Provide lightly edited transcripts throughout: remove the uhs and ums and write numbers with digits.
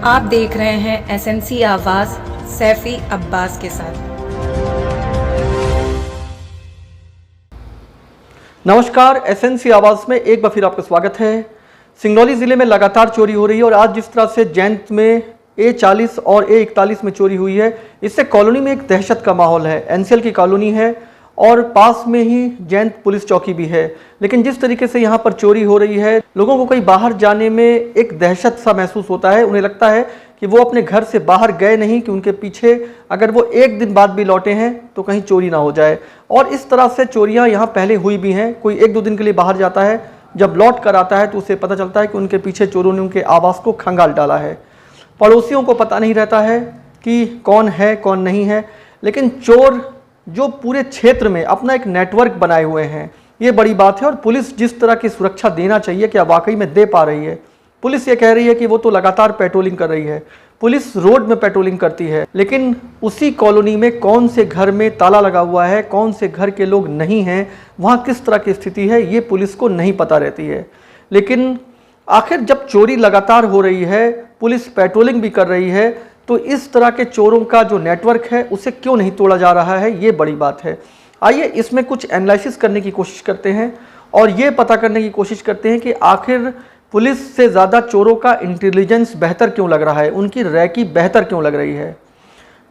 आप देख रहे हैं एसएनसी आवाज सैफी अब्बास के साथ। नमस्कार, एसएनसी आवाज में एक बार फिर आपका स्वागत है। सिंगरौली जिले में लगातार चोरी हो रही है और आज जिस तरह से जैंत में A40 और A41 में चोरी हुई है, इससे कॉलोनी में एक दहशत का माहौल है। एनसीएल की कॉलोनी है और पास में ही जैंत पुलिस चौकी भी है, लेकिन जिस तरीके से यहाँ पर चोरी हो रही है, लोगों को कहीं बाहर जाने में एक दहशत सा महसूस होता है। उन्हें लगता है कि वो अपने घर से बाहर गए नहीं, कि उनके पीछे अगर वो एक दिन बाद भी लौटे हैं तो कहीं चोरी ना हो जाए। और इस तरह से चोरियाँ यहाँ पहले हुई भी हैं। कोई एक दो दिन के लिए बाहर जाता है, जब लौट कर आता है तो उसे पता चलता है कि उनके पीछे चोरों ने उनके आवास को खंगाल डाला है। पड़ोसियों को पता नहीं रहता है कि कौन है कौन नहीं है, लेकिन चोर जो पूरे क्षेत्र में अपना एक नेटवर्क बनाए हुए हैं, ये बड़ी बात है। और पुलिस जिस तरह की सुरक्षा देना चाहिए, क्या वाकई में दे पा रही है? पुलिस ये कह रही है कि वो तो लगातार पेट्रोलिंग कर रही है, पुलिस रोड में पेट्रोलिंग करती है, लेकिन उसी कॉलोनी में कौन से घर में ताला लगा हुआ है, कौन से घर के लोग नहीं हैं, वहाँ किस तरह की स्थिति है, ये पुलिस को नहीं पता रहती है। लेकिन आखिर जब चोरी लगातार हो रही है, पुलिस पेट्रोलिंग भी कर रही है, तो इस तरह के चोरों का जो नेटवर्क है उसे क्यों नहीं तोड़ा जा रहा है, ये बड़ी बात है। आइए इसमें कुछ एनालिसिस करने की कोशिश करते हैं और ये पता करने की कोशिश करते हैं कि आखिर पुलिस से ज़्यादा चोरों का इंटेलिजेंस बेहतर क्यों लग रहा है, उनकी रैकी बेहतर क्यों लग रही है।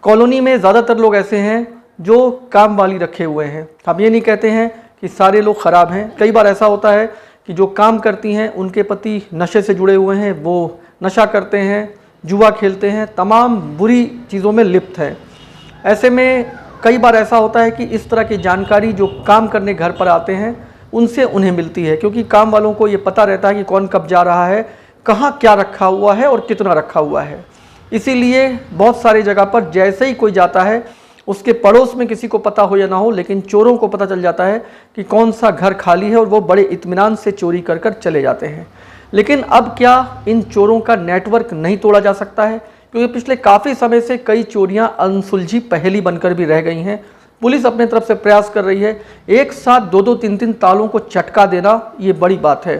कॉलोनी में ज़्यादातर लोग ऐसे हैं जो काम वाली रखे हुए हैं। हम ये नहीं कहते हैं कि सारे लोग ख़राब हैं। कई बार ऐसा होता है कि जो काम करती हैं उनके पति नशे से जुड़े हुए हैं, वो नशा करते हैं, जुआ खेलते हैं, तमाम बुरी चीज़ों में लिप्त है। ऐसे में कई बार ऐसा होता है कि इस तरह की जानकारी जो काम करने घर पर आते हैं उनसे उन्हें मिलती है, क्योंकि काम वालों को ये पता रहता है कि कौन कब जा रहा है, कहाँ क्या रखा हुआ है और कितना रखा हुआ है। इसीलिए बहुत सारी जगह पर जैसे ही कोई जाता है, उसके पड़ोस में किसी को पता हो या ना हो, लेकिन चोरों को पता चल जाता है कि कौन सा घर खाली है और वो बड़े इत्मीनान से चोरी कर कर चले जाते हैं। लेकिन अब क्या इन चोरों का नेटवर्क नहीं तोड़ा जा सकता है? क्योंकि पिछले काफ़ी समय से कई चोरियां अनसुलझी पहेली बनकर भी रह गई हैं। पुलिस अपने तरफ से प्रयास कर रही है। एक साथ दो दो तीन तीन तालों को चटका देना ये बड़ी बात है।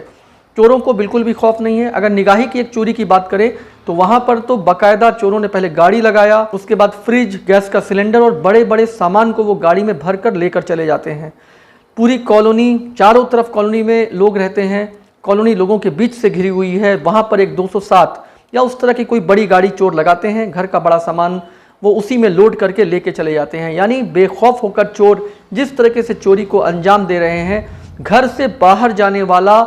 चोरों को बिल्कुल भी खौफ नहीं है। अगर निगाही की एक चोरी की बात करें तो वहाँ पर तो बाकायदा चोरों ने पहले गाड़ी लगाया, उसके बाद फ्रिज, गैस का सिलेंडर और बड़े बड़े सामान को वो गाड़ी में भर कर लेकर चले जाते हैं। पूरी कॉलोनी, चारों तरफ कॉलोनी में लोग रहते हैं, कॉलोनी लोगों के बीच से घिरी हुई है। वहाँ पर एक 207 या उस तरह की कोई बड़ी गाड़ी चोर लगाते हैं, घर का बड़ा सामान वो उसी में लोड करके लेके चले जाते हैं। यानी बेखौफ होकर चोर जिस तरीके से चोरी को अंजाम दे रहे हैं, घर से बाहर जाने वाला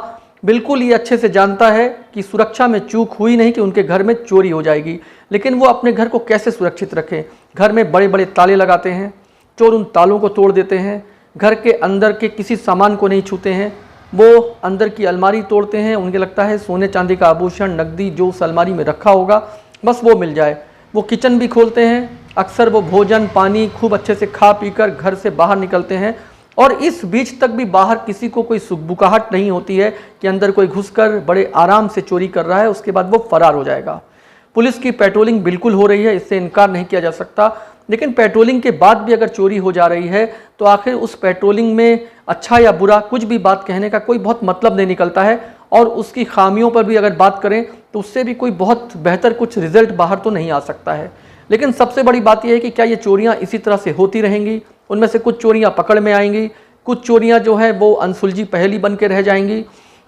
बिल्कुल ये अच्छे से जानता है कि सुरक्षा में चूक हुई नहीं कि उनके घर में चोरी हो जाएगी, लेकिन वो अपने घर को कैसे सुरक्षित रखें। घर में बड़े बड़े ताले लगाते हैं, चोर उन तालों को तोड़ देते हैं, घर के अंदर के किसी सामान को नहीं छूते हैं, वो अंदर की अलमारी तोड़ते हैं। उनके लगता है सोने चांदी का आभूषण, नकदी जो उस अलमारी में रखा होगा बस वो मिल जाए। वो किचन भी खोलते हैं। अक्सर वो भोजन पानी खूब अच्छे से खा पी कर घर से बाहर निकलते हैं और इस बीच तक भी बाहर किसी को कोई सुखबुकाहट नहीं होती है कि अंदर कोई घुसकर बड़े आराम से चोरी कर रहा है, उसके बाद वो फरार हो जाएगा। पुलिस की पेट्रोलिंग बिल्कुल हो रही है, इससे इनकार नहीं किया जा सकता, लेकिन पेट्रोलिंग के बाद भी अगर चोरी हो जा रही है तो आखिर उस पेट्रोलिंग में अच्छा या बुरा कुछ भी बात कहने का कोई बहुत मतलब नहीं निकलता है। और उसकी खामियों पर भी अगर बात करें तो उससे भी कोई बहुत बेहतर कुछ रिजल्ट बाहर तो नहीं आ सकता है। लेकिन सबसे बड़ी बात यह है कि क्या ये चोरियां इसी तरह से होती रहेंगी? उनमें से कुछ चोरियां पकड़ में आएंगी, कुछ चोरियां जो है वो अनसुलझी पहेली बन के रह जाएंगी।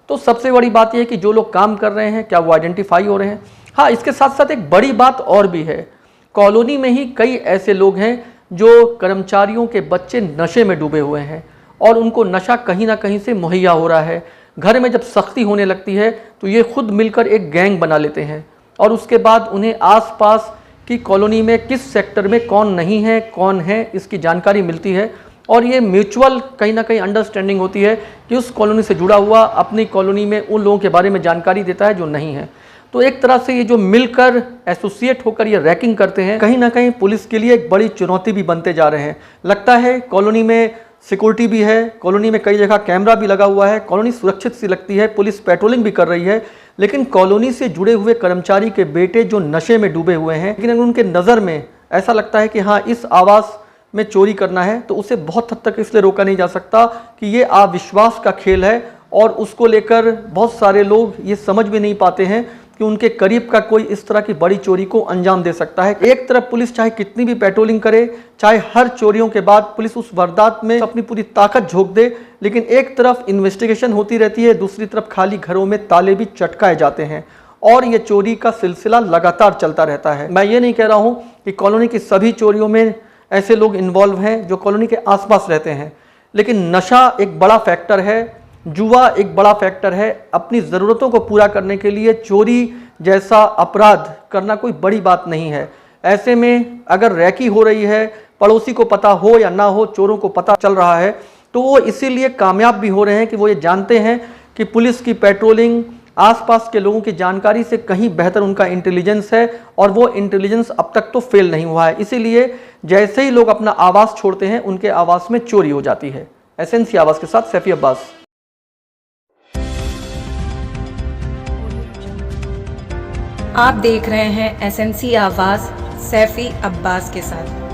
तो सबसे बड़ी बात यह है कि जो लोग काम कर रहे हैं क्या वो आइडेंटिफाई हो रहे हैं? हाँ, इसके साथ साथ एक बड़ी बात और भी है। कॉलोनी में ही कई ऐसे लोग हैं जो कर्मचारियों के बच्चे नशे में डूबे हुए हैं और उनको नशा कहीं ना कहीं से मुहैया हो रहा है। घर में जब सख्ती होने लगती है तो ये खुद मिलकर एक गैंग बना लेते हैं और उसके बाद उन्हें आसपास की कॉलोनी में किस सेक्टर में कौन नहीं है कौन है इसकी जानकारी मिलती है और ये म्यूचुअल कहीं ना कहीं अंडरस्टैंडिंग होती है कि उस कॉलोनी से जुड़ा हुआ अपनी कॉलोनी में उन लोगों के बारे में जानकारी देता है जो नहीं है। तो एक तरह से ये जो मिलकर एसोसिएट होकर ये रैकिंग करते हैं, कहीं ना कहीं पुलिस के लिए एक बड़ी चुनौती भी बनते जा रहे हैं। लगता है कॉलोनी में सिक्योरिटी भी है, कॉलोनी में कई जगह कैमरा भी लगा हुआ है, कॉलोनी सुरक्षित सी लगती है, पुलिस पेट्रोलिंग भी कर रही है, लेकिन कॉलोनी से जुड़े हुए कर्मचारी के बेटे जो नशे में डूबे हुए हैं, लेकिन उनके नज़र में ऐसा लगता है कि हाँ इस आवास में चोरी करना है, तो उसे बहुत हद तक इसलिए रोका नहीं जा सकता कि ये अविश्वास का खेल है और उसको लेकर बहुत सारे लोग ये समझ भी नहीं पाते हैं कि उनके करीब का कोई इस तरह की बड़ी चोरी को अंजाम दे सकता है। एक तरफ पुलिस चाहे कितनी भी पेट्रोलिंग करे, चाहे हर चोरियों के बाद पुलिस उस वारदात में अपनी पूरी ताकत झोंक दे, लेकिन एक तरफ इन्वेस्टिगेशन होती रहती है, दूसरी तरफ खाली घरों में ताले भी चटकाए जाते हैं और ये चोरी का सिलसिला लगातार चलता रहता है। मैं ये नहीं कह रहा हूं कि कॉलोनी की सभी चोरियों में ऐसे लोग इन्वॉल्व हैं जो कॉलोनी के आसपास रहते हैं, लेकिन नशा एक बड़ा फैक्टर है, जुआ एक बड़ा फैक्टर है। अपनी ज़रूरतों को पूरा करने के लिए चोरी जैसा अपराध करना कोई बड़ी बात नहीं है। ऐसे में अगर रैकी हो रही है, पड़ोसी को पता हो या ना हो, चोरों को पता चल रहा है, तो वो इसीलिए कामयाब भी हो रहे हैं कि वो ये जानते हैं कि पुलिस की पेट्रोलिंग, आसपास के लोगों की जानकारी से कहीं बेहतर उनका इंटेलिजेंस है और वो इंटेलिजेंस अब तक तो फेल नहीं हुआ है। इसीलिए जैसे ही लोग अपना आवास छोड़ते हैं, उनके आवास में चोरी हो जाती है। एसएनसी आवाज़ के साथ सैफी अब्बास। आप देख रहे हैं एसएनसी आवाज़ सैफी अब्बास के साथ।